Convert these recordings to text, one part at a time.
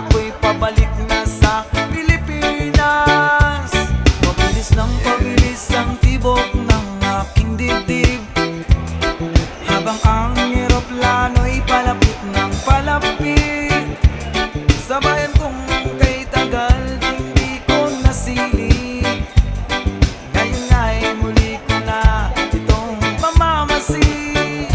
ako'y pabalik na sa Pilipinas. Pabilis ng pabilis ang tibok ng aking dibdib, habang ang eroplano'y palapit ng palapit. Sa bayan kong kay tagal hindi ko nasilip, ngayon nga'y muli ko na itong mamamasid.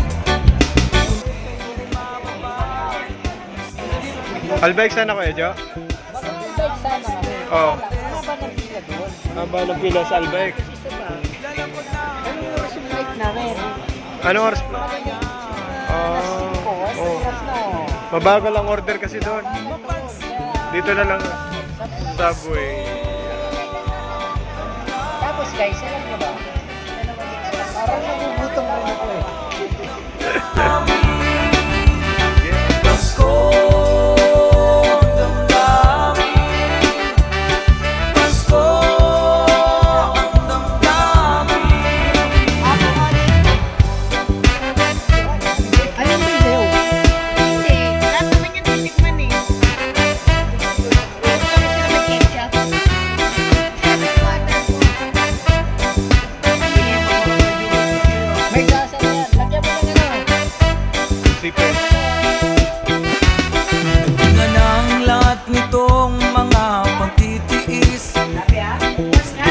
Albike sana Kuya Jo? Albike sana kami. Oo. Haba ng pila doon. Haba ng pila sa Albike. Ano oras yung flight namin? Anong oras? Oras na. Mabagal ang order kasi doon. Dito na lang. Subway. Tapos guys, alam nyo ba? Parang nagugutom rin ako eh.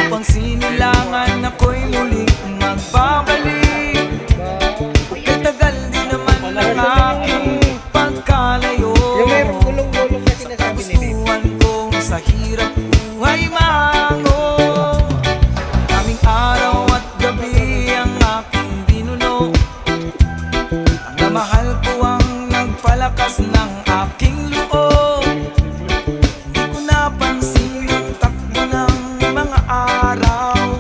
Upang sinilangan ako'y muling magbabalik. Kay tagal din naman ng aking pagkalayo. Yung mayroong gulong-gulong na sinasabi ni Dave. Gustuhan kong sa hirap buhay mango. Kaming araw at gabi ang aking binuno. Ang namahal ko ang nagpalakas ng aking loob. Di ko napansin ang takbo ng mga araw.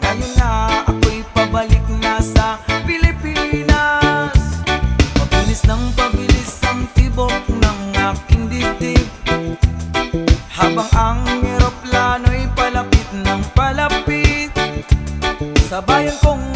Ngayon nga ako'y pabalik na sa Pilipinas. Pabilis ng pabilis ang tibok ng aking dibdib, habang ang eroplano'y palapit ng palapit. Sa bayan kong